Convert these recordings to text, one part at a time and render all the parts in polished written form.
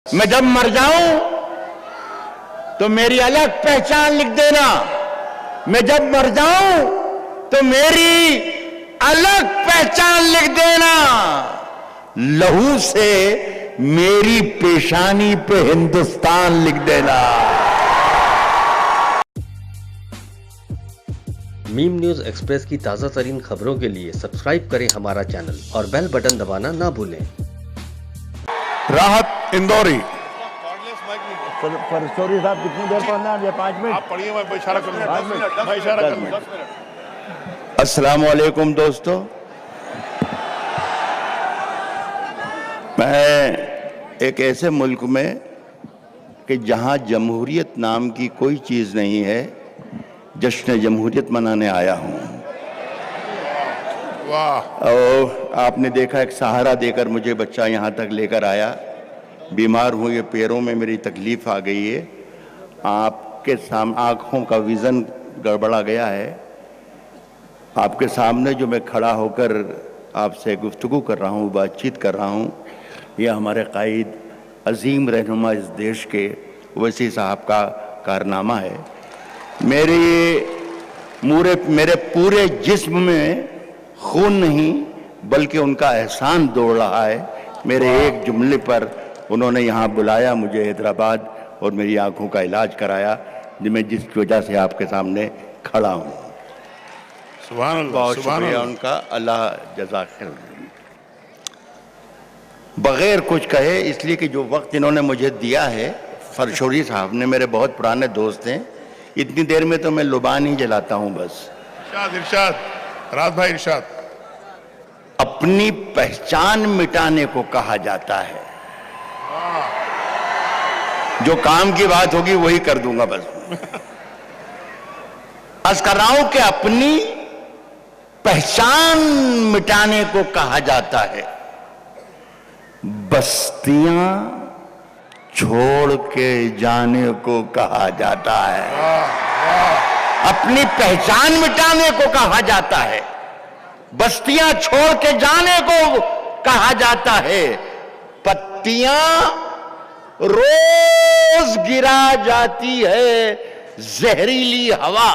میں جب مر جاؤں تو میری الگ پہچان لکھ دینا. میں جب مر جاؤں تو میری الگ پہچان لکھ دینا. لہو سے میری پیشانی پہ ہندوستان لکھ دینا. میم نیوز ایکسپریس کی تازہ ترین خبروں کے لیے سبسکرائب کریں ہمارا چینل اور بیل بٹن دبانا نہ بھولیں. راحت اندوری. سوری صاحب کتنی دیر پڑھنا ہے؟ 5 منٹ. آپ پڑھیے، میں اشارہ کروں. السلام علیکم دوستو. میں ایک ایسے ملک میں کہ جہاں جمہوریت نام کی کوئی چیز نہیں ہے، جشن جمہوریت منانے آیا ہوں. اور آپ نے دیکھا ایک سہارا دے کر مجھے بچہ یہاں تک لے کر آیا. بیمار ہوں، یہ پیروں میں میری تکلیف آ گئی ہے. آپ کے سامنے آنکھوں کا ویژن گڑبڑا گیا ہے. آپ کے سامنے جو میں کھڑا ہو کر آپ سے گفتگو کر رہا ہوں، بات چیت کر رہا ہوں، یہ ہمارے قائد عظیم رہنما اس دیش کے وسیع صاحب کا کارنامہ ہے. میرے پورے جسم میں خون نہیں بلکہ ان کا احسان دوڑ رہا ہے. میرے ایک جملے پر انہوں نے یہاں بلایا مجھے حیدرآباد اور میری آنکھوں کا علاج کرایا، میں جس وجہ سے آپ کے سامنے کھڑا ہوں. سبحان اللہ. بہت شکریہ ان کا. اللہ جزاک خیر. بغیر کچھ کہے، اس لیے کہ جو وقت انہوں نے مجھے دیا ہے، فرشوری صاحب نے، میرے بہت پرانے دوست ہیں، اتنی دیر میں تو میں لبان ہی جلاتا ہوں بس. ارشاد راحت بھائی ارشاد. اپنی پہچان مٹانے کو کہا جاتا ہے. جو کام کی بات ہوگی وہی کر دوں گا بس. عرض کر رہا ہوں کہ اپنی پہچان مٹانے کو کہا جاتا ہے. بستیاں چھوڑ کے جانے کو کہا جاتا ہے. اپنی پہچان مٹانے کو کہا جاتا ہے. بستیاں چھوڑ کے جانے کو کہا جاتا ہے. پتیاں روز گرا جاتی ہے زہریلی ہوا،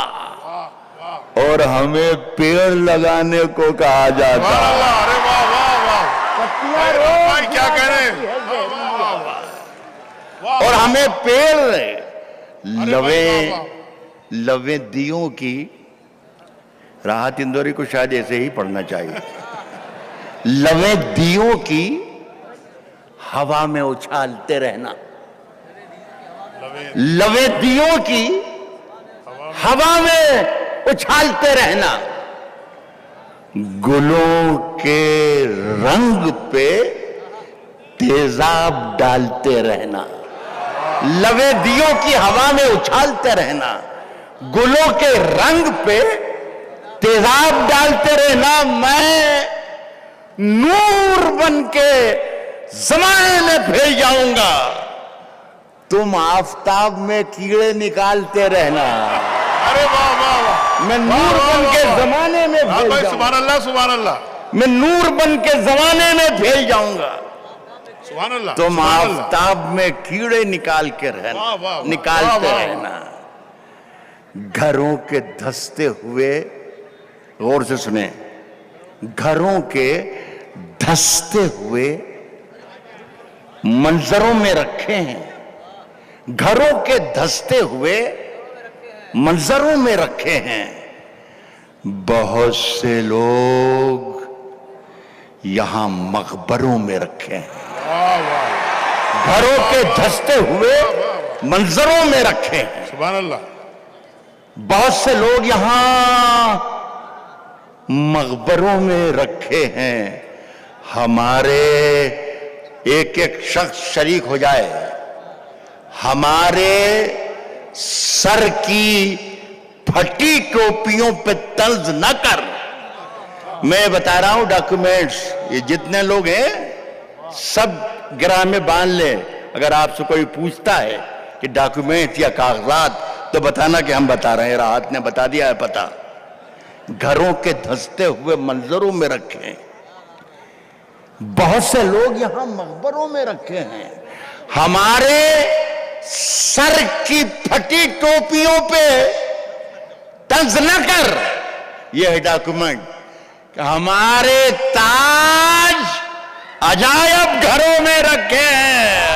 اور ہمیں پیڑ لگانے کو کہا جاتا ہے. پتیاں روز کیا کہہ رہے ہیں؟ اور ہمیں پیڑ لویں دیوں کی. راحت اندوری کو شاید ایسے ہی پڑھنا چاہیے. لویں دیوں کی ہوا میں اچھالتے رہنا. لویں دیوں کی ہوا میں اچھالتے رہنا. گلوں کے رنگ پہ تیزاب ڈالتے رہنا. لویں دیوں کی ہوا میں اچھالتے رہنا، گلوں کے رنگ پہ تیزاب ڈالتے رہنا. میں نور بن کے زمانے میں پھیل جاؤں گا، تم آفتاب میں کیڑے نکالتے رہنا. ارے واہ واہ واہ. میں نور بن کے زمانے میں پھیل جاؤں گا. سبحان اللہ سبحان اللہ. میں نور بن کے زمانے میں پھیل جاؤں گا، سبحان اللہ. تم آفتاب میں کیڑے نکالتے رہنا. گھروں کے دھستے ہوئے، غور سے سنیں، گھروں کے دھستے ہوئے منظروں میں رکھے ہیں. گھروں کے دھستے ہوئے منظروں میں رکھے ہیں. بہت سے لوگ یہاں مقبروں میں رکھے ہیں. گھروں کے دھستے ہوئے منظروں میں رکھے ہیں. سبحان اللہ. بہت سے لوگ یہاں مقبروں میں رکھے ہیں. ہمارے ایک ایک شخص شریک ہو جائے، ہمارے سر کی پھٹی ٹوپیوں پہ طنز نہ کر. میں بتا رہا ہوں ڈاکومنٹس، یہ جتنے لوگ ہیں سب گرہ میں باندھ لیں. اگر آپ سے کوئی پوچھتا ہے کہ ڈاکومنٹ یا کاغذات تو بتانا کہ ہم بتا رہے ہیں. راحت نے بتا دیا ہے پتہ. گھروں کے دھستے ہوئے منظروں میں رکھے ہیں. بہت سے لوگ یہاں مقبروں میں رکھے ہیں. ہمارے سر کی پھٹی ٹوپیوں پہ طنز نہ کر. یہ ہے ڈاکومنٹ کہ ہمارے تاج عجائب گھروں میں رکھے ہیں.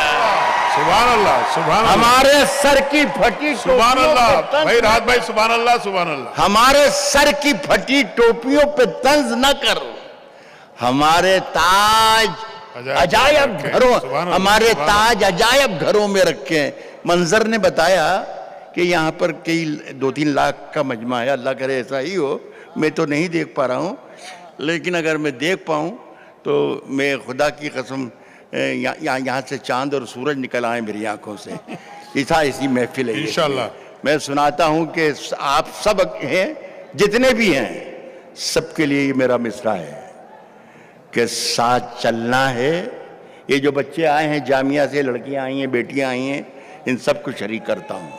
سبحان اللہ سبحان اللہ ہمارے سر کی پھٹی سبحان ٹوپیوں اللہ پہ طنز بھائی راحت بھائی سبحان اللہ سبحان اللہ ہمارے سر کی پھٹی ٹوپیوں پہ طنز نہ کر. ہمارے تاج عجائب گھروں ہمارے تاج عجائب گھروں میں رکھے ہیں. منظر نے بتایا کہ یہاں پر کئی 2-3 لاکھ کا مجمع ہے. اللہ کرے ایسا ہی ہو. میں تو نہیں دیکھ پا رہا ہوں, لیکن اگر میں دیکھ پاؤں تو میں خدا کی قسم یہاں سے چاند اور سورج نکل آئے میری آنکھوں سے. ایسی محفل ہے انشاءاللہ. میں سناتا ہوں کہ آپ سب ہیں, جتنے بھی ہیں, سب کے لیے یہ میرا مصرع ہے کہ ساتھ چلنا ہے. یہ جو بچے آئے ہیں جامعہ سے, لڑکیاں آئی ہیں, بیٹیاں آئی ہیں, ان سب کو شریک کرتا ہوں.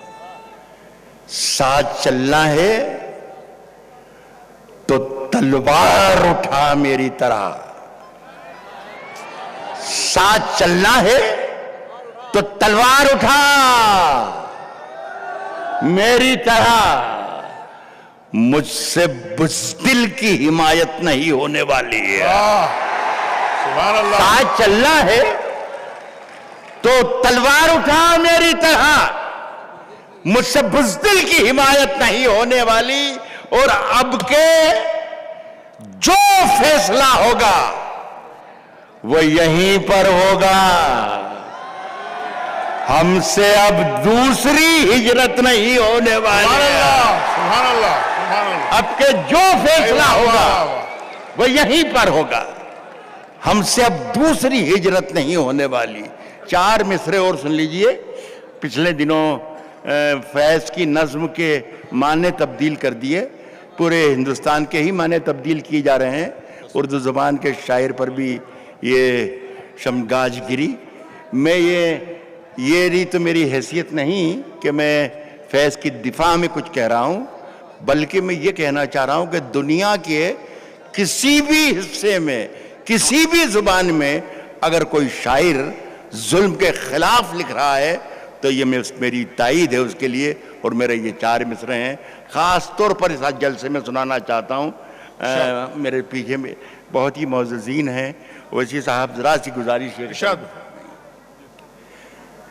ساتھ چلنا ہے تو تلوار اٹھا میری طرح. ساتھ چلنا ہے تو تلوار اٹھا میری طرح. مجھ سے بزدل کی حمایت نہیں ہونے والی ہے. سبحان اللہ ساتھ چلنا ہے تو تلوار اٹھا میری طرح. مجھ سے بزدل کی حمایت نہیں ہونے والی. اور اب کے جو فیصلہ ہوگا وہ یہیں پر ہوگا. ہم سے اب دوسری ہجرت نہیں ہونے والی. سبحان اللہ سبحان اللہ اب کے جو فیصلہ ہوگا وہ یہیں پر ہوگا. ہم سے اب دوسری ہجرت نہیں ہونے والی. 4 مصرے اور سن لیجئے. پچھلے دنوں فیض کی نظم کے معنی تبدیل کر دیے. پورے ہندوستان کے ہی معنی تبدیل کیے جا رہے ہیں. اردو زبان کے شاعر پر بھی یہ شمگاج گری. میں یہ رہی تو میری حیثیت نہیں کہ میں فیض کی دفاع میں کچھ کہہ رہا ہوں, بلکہ میں یہ کہنا چاہ رہا ہوں کہ دنیا کے کسی بھی حصے میں, کسی بھی زبان میں اگر کوئی شاعر ظلم کے خلاف لکھ رہا ہے تو یہ میری تائید ہے اس کے لیے. اور میرے یہ 4 مصرے ہیں, خاص طور پر اس جلسے میں سنانا چاہتا ہوں. میرے پیچھے میں بہت ہی معززین ہیں. ویسی صاحب ذرا سی گزارش ہے, ارشاد.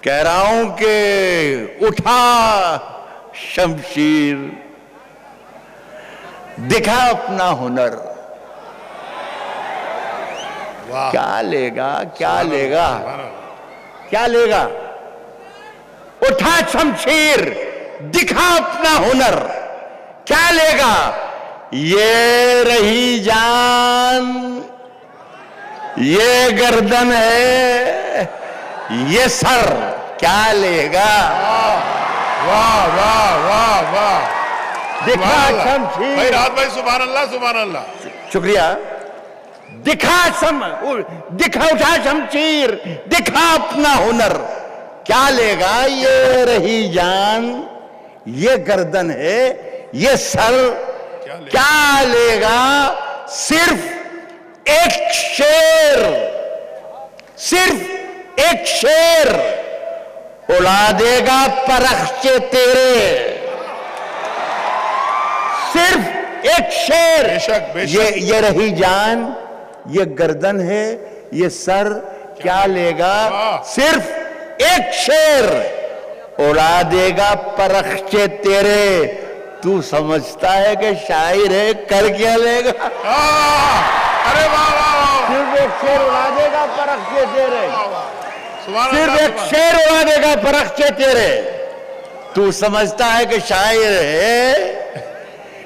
کہہ رہا ہوں کہ اٹھا شمشیر, دکھا اپنا ہنر. واہ کیا لے گا, کیا لے گا, سبحان اللہ. کیا لے گا. اٹھا شمشیر, دکھا اپنا ہنر. کیا لے گا. یہ رہی جان, یہ گردن ہے, یہ سر, کیا لے گا. واہ واہ واہ واہ دکھا سبحان اللہ. شمشیر. بھائی راحت بھائی سبحان اللہ سبحان اللہ. شکریہ. دکھا اٹھا شمشیر, دکھا اپنا ہنر. کیا لے گا. یہ رہی جان, یہ گردن ہے, یہ سر, کیا لے گا. صرف ایک شیر, صرف ایک شیر اڑا دے گا پرخچے تیرے. صرف ایک شیر. بے شک بے شک. یہ رہی جان, یہ گردن ہے, یہ سر, کیا لے گا. صرف ایک شیر اڑا دے گا پرخچے تیرے. تو سمجھتا ہے کہ شاعر ہے, کر کیا لے گا. ارے واہ واہ واہ صرف ایک شیر اڑا دے گا پرخچے تیرے. سبحان صرف اللہ. ایک شیر اڑا دے گا پرخچے تیرے. تو سمجھتا ہے کہ شاعر ہے.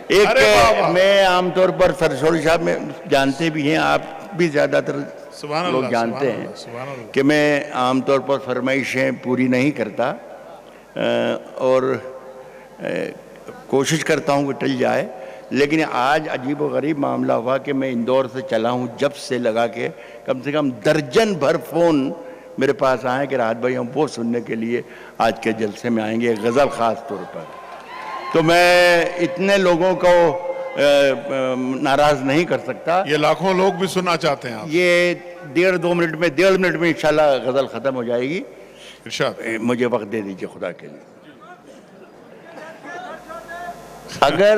ایک ارے واہ واہ. میں عام طور پر سرسوری صاحب میں جانتے بھی ہیں, آپ بھی زیادہ تر سبحان لوگ اللہ جانتے ہیں سبحان اللہ. کہ میں عام طور پر فرمائشیں پوری نہیں کرتا, اور کوشش کرتا ہوں کہ ٹل جائے. لیکن آج عجیب و غریب معاملہ ہوا کہ میں اندور سے چلا ہوں, جب سے لگا کے کم سے کم درجن بھر فون میرے پاس آئے کہ راحت بھائی ہم وہ سننے کے لیے آج کے جلسے میں آئیں گے, غزل خاص طور پر. تو میں اتنے لوگوں کو ناراض نہیں کر سکتا. یہ لاکھوں لوگ بھی سننا چاہتے ہیں آپ. یہ 1.5-2 منٹ میں انشاءاللہ غزل ختم ہو جائے گی. ارشاد. مجھے وقت دے دیجیے خدا کے لیے. اگر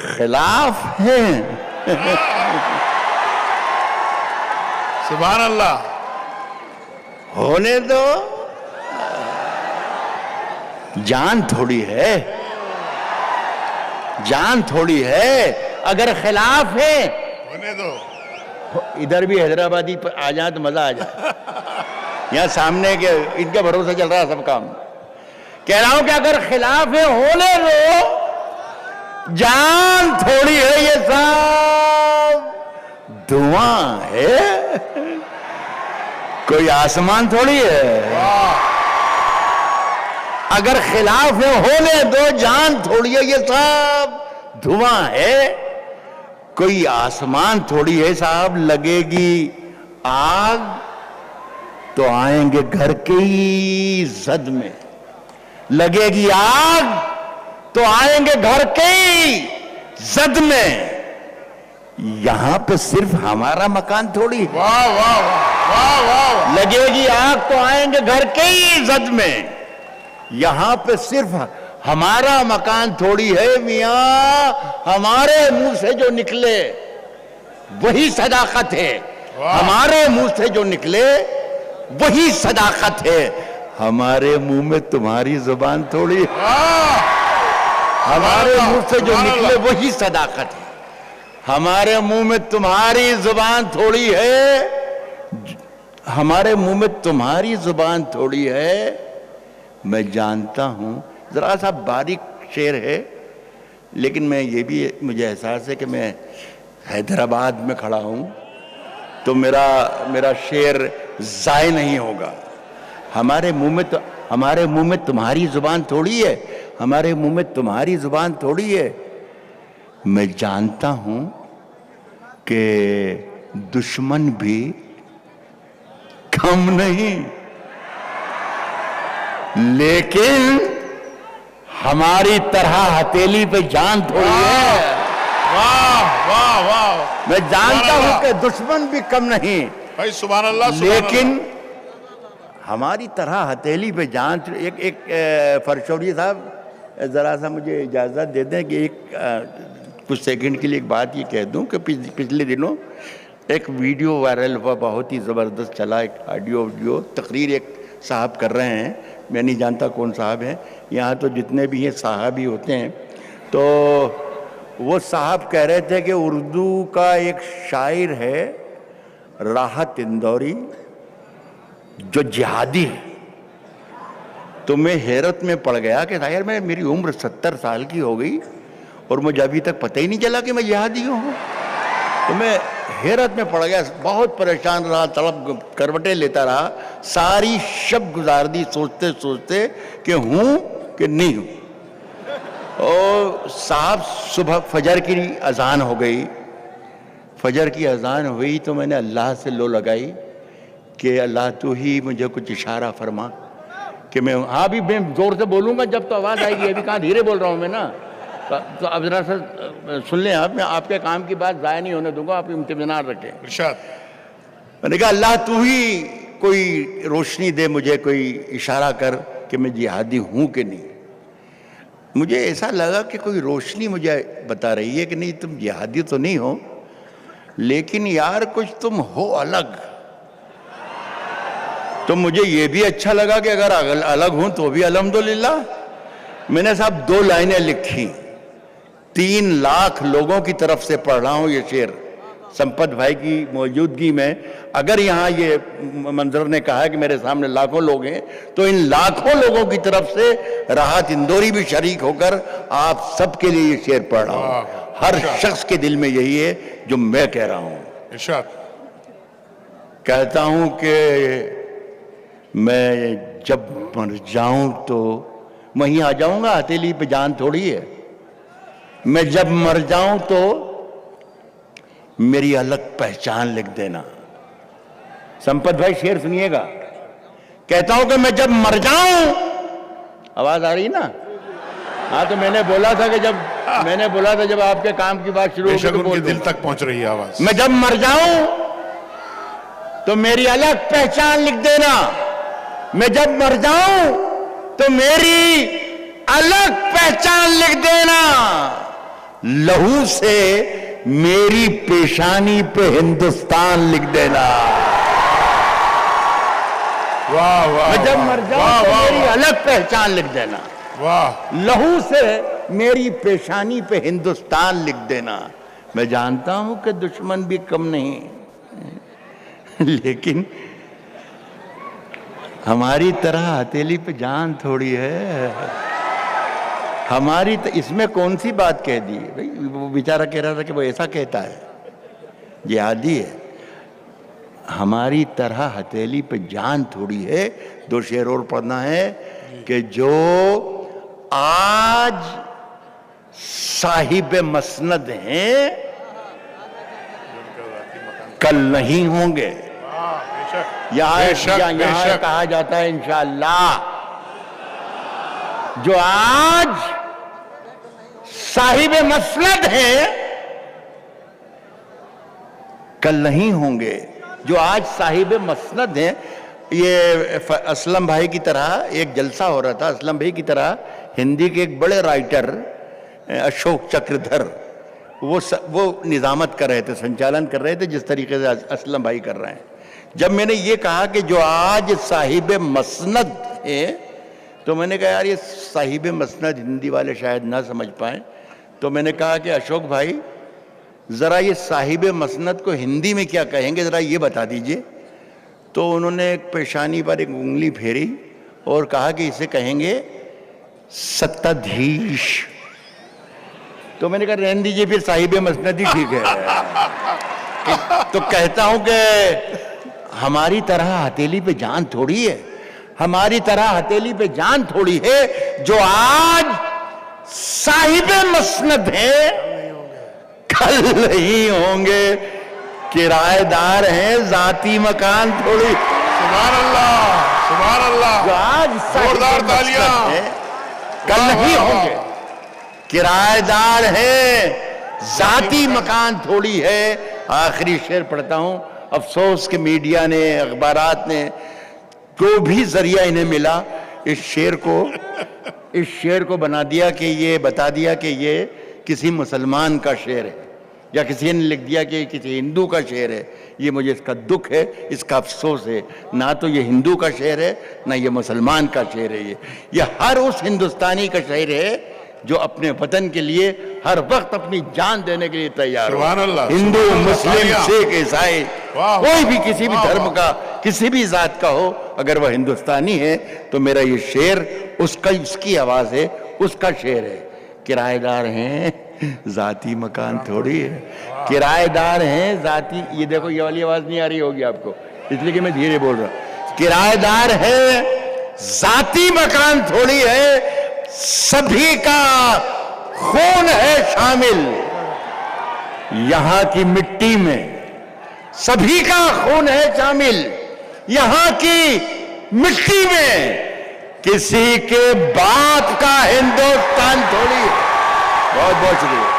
خلاف ہیں سبحان اللہ. ہونے دو, جان تھوڑی ہے, جان تھوڑی ہے. اگر خلاف ہے ہونے دو. ادھر بھی حیدرآبادی پر آ جائیں تو مزہ آ جائے. یہاں سامنے کے ان کا بھروسہ چل رہا ہے سب کام. کہہ رہا ہوں کہ اگر خلاف ہے ہونے دو, جان تھوڑی ہے یہ سب دھواں ہے, کوئی آسمان تھوڑی ہے. اگر خلاف ہے ہونے دو, جان تھوڑی ہے یہ سب دھواں ہے, کوئی آسمان تھوڑی ہے صاحب. لگے گی آگ تو آئیں گے گھر کی زد میں, لگے گی آگ تو آئیں گے گھر کی زد میں. یہاں پہ صرف ہمارا مکان تھوڑی ہے. واہ واہ واہ واہ. لگے گی آگ تو آئیں گے گھر کی زد میں. یہاں پہ صرف ہمارا مکان تھوڑی ہے میاں. ہمارے منہ سے جو نکلے وہی صداقت ہے. ہمارے منہ سے جو نکلے وہی صداقت ہے. ہمارے منہ میں تمہاری زبان تھوڑی ہے. ہمارے منہ سے جو نکلے وہی صداقت ہے. ہمارے منہ میں تمہاری زبان تھوڑی ہے. ہمارے منہ میں تمہاری زبان تھوڑی ہے. میں جانتا ہوں ذرا سا باریک شعر ہے, لیکن میں یہ بھی مجھے احساس ہے کہ میں حیدرآباد میں کھڑا ہوں تو میرا شعر ضائع نہیں ہوگا. ہمارے منہ میں تمہاری زبان تھوڑی ہے. ہمارے منہ میں تمہاری زبان تھوڑی ہے. میں جانتا ہوں کہ دشمن بھی کم نہیں, لیکن ہماری طرح ہتھیلی پہ جان تھوڑی ہے. واہ واہ واہ. میں جانتا ہوں کہ دشمن بھی کم نہیں, بھائی سبحان اللہ. لیکن ہماری طرح ہتھیلی پہ جان. ایک فرشوری صاحب ذرا سا مجھے اجازت دے دیں کہ کچھ سیکنڈ کے لیے ایک بات یہ کہہ دوں کہ پچھلے دنوں ایک ویڈیو وائرل ہوا, بہت ہی زبردست چلا. ایک آڈیو تقریر ایک صاحب کر رہے ہیں, میں نہیں جانتا کون صاحب ہیں. یہاں تو جتنے بھی ہیں صاحب ہی ہوتے ہیں. تو وہ صاحب کہہ رہے تھے کہ اردو کا ایک شاعر ہے راحت اندوری جو جہادی ہے. تو میں حیرت میں پڑ گیا کہ ظاہر میری عمر 70 سال کی ہو گئی اور مجھے ابھی تک پتہ ہی نہیں چلا کہ میں جہادی ہوں. تو میں حیرت میں پڑ گیا, بہت پریشان رہا, تڑپ کروٹیں لیتا رہا, ساری شب گزار دی سوچتے سوچتے کہ ہوں کہ نہیں ہوں. اور صاحب صبح فجر کی اذان ہو گئی. فجر کی اذان ہوئی تو میں نے اللہ سے لو لگائی کہ اللہ تو ہی مجھے کچھ اشارہ فرما کہ میں بھی میں زور سے بولوں گا جب تو آواز آئے گی. ابھی کہاں دھیرے بول رہا ہوں میں نا. تو اب ذرا سا سن لیں آپ, میں آپ کے کام کی بات ضائع نہیں ہونے دوں گا, آپ اطمینان رکھیں. ارشاد. میں نے کہا اللہ تو ہی کوئی روشنی دے مجھے, کوئی اشارہ کر کہ میں جہادی ہوں کہ نہیں. مجھے ایسا لگا کہ کوئی روشنی مجھے بتا رہی ہے کہ نہیں تم جہادی تو نہیں ہو, لیکن یار کچھ تم ہو الگ. تو مجھے یہ بھی اچھا لگا کہ اگر الگ ہوں تو بھی الحمدللہ. میں نے صاحب 2 لائنیں لکھی, 3 لاکھ لوگوں کی طرف سے پڑھ رہا ہوں یہ شعر سمپت بھائی کی موجودگی میں. اگر یہاں یہ منظر نے کہا کہ میرے سامنے لاکھوں لوگ ہیں تو ان لاکھوں لوگوں کی طرف سے راحت اندوری بھی شریک ہو کر آپ سب کے لیے یہ شعر پڑھ رہا ہوں. ہر شخص کے دل میں یہی ہے جو میں کہہ رہا ہوں. ارشاد. کہتا ہوں کہ میں جب مر جاؤں تو وہیں آ جاؤں گا, ہتھیلی پہ جان تھوڑی ہے. میں جب مر جاؤں تو میری الگ پہچان لکھ دینا. سمپت بھائی شعر سنیے گا. کہتا ہوں کہ میں جب مر جاؤں, آواز آ رہی نا. ہاں تو میں نے بولا تھا کہ جب آپ کے کام کی بات شروع بے شک ان کے دل تک پہنچ رہی ہے آواز. میں جب مر جاؤں تو میری الگ پہچان لکھ دینا. میں جب مر جاؤں تو میری الگ پہچان لکھ دینا، لہو سے میری پیشانی پہ ہندوستان لکھ دینا۔ واہ واہ میں جب مر جاؤں تو میری الگ پہچان لکھ دینا، واہ لہو سے میری پیشانی پہ ہندوستان لکھ دینا۔ میں جانتا ہوں کہ دشمن بھی کم نہیں، لیکن ہماری طرح ہتھیلی پہ جان تھوڑی ہے۔ ہماری اس میں کون سی بات کہہ دی؟ وہ بیچارہ کہہ رہا تھا کہ وہ ایسا کہتا ہے، جہادی ہے۔ ہماری طرح ہتھیلی پہ جان تھوڑی ہے۔ دو شعر اور پڑھنا ہے کہ جو آج صاحب مسند ہیں کل نہیں ہوں گے۔ یہاں کہا جاتا ہے انشاءاللہ، جو آج صاحب مسند ہیں کل نہیں ہوں گے۔ جو آج صاحب مسند ہیں، یہ اسلم بھائی کی طرح ایک جلسہ ہو رہا تھا، اسلم بھائی کی طرح ہندی کے ایک بڑے رائٹر اشوک چکردھر، وہ نظامت کر رہے تھے، سنچالن کر رہے تھے جس طریقے سے اسلم بھائی کر رہے ہیں۔ جب میں نے یہ کہا کہ جو آج صاحب مسند ہیں، تو میں نے کہا یار یہ صاحب مسند ہندی والے شاید نہ سمجھ پائیں، تو میں نے کہا کہ اشوک بھائی ذرا یہ صاحب مسند کو ہندی میں کیا کہیں گے، ذرا یہ بتا دیجئے۔ تو انہوں نے ایک پیشانی پر ایک انگلی پھیری اور کہا کہ اسے کہیں گے ستادھیش۔ تو میں نے کہا رہن دیجئے پھر صاحب مسند ہی ٹھیک ہے۔ تو کہتا ہوں کہ ہماری طرح ہتھیلی پہ جان تھوڑی ہے، ہماری طرح ہتھیلی پہ جان تھوڑی ہے۔ جو آج صاحب مسند ہیں کل نہیں ہوں گے، کرایہ دار ہیں ذاتی مکان تھوڑی۔ سبحان اللہ، سبحان اللہ، جو آج زوردار تالیاں، کل نہیں ہوں گے، کرایہ دار ہیں ذاتی مکان تھوڑی ہے۔ آخری شعر پڑھتا ہوں۔ افسوس کہ میڈیا نے، اخبارات نے، جو بھی ذریعہ انہیں ملا، اس شعر کو بنا دیا کہ یہ بتا دیا کہ یہ کسی مسلمان کا شعر ہے، یا کسی نے لکھ دیا کہ یہ کسی ہندو کا شعر ہے۔ یہ مجھے اس کا دکھ ہے، اس کا افسوس ہے۔ نہ تو یہ ہندو کا شعر ہے، نہ یہ مسلمان کا شعر ہے۔ یہ ہر اس ہندوستانی کا شعر ہے جو اپنے وطن کے لیے ہر وقت اپنی جان دینے کے لیے تیار ہو۔ سبحان اللہ، ہندو، سبحان اللہ، مسلم، سکھ، عیسائی، واہ، کوئی بھی کسی بھی واہ، دھرم کا، کسی بھی ذات کا ہو، اگر وہ ہندوستانی ہے تو میرا یہ شعر اس کی آواز ہے، اس کا شعر ہے۔ کرایہ دار ہیں ذاتی مکان تھوڑی ہے، کرایہ دار ہیں ذاتی، یہ دیکھو یہ والی آواز نہیں آ رہی ہوگی آپ کو، اس لیے کہ میں دھیرے بول رہا ہوں۔ کرایہ دار ہے ذاتی مکان تھوڑی ہے، سبھی کا خون ہے شامل یہاں کی مٹی میں، سبھی کا خون ہے شامل یہاں کی مٹی میں، کسی کے باپ کا ہندوستان تھوڑی ہے۔ بہت بہت شکریہ۔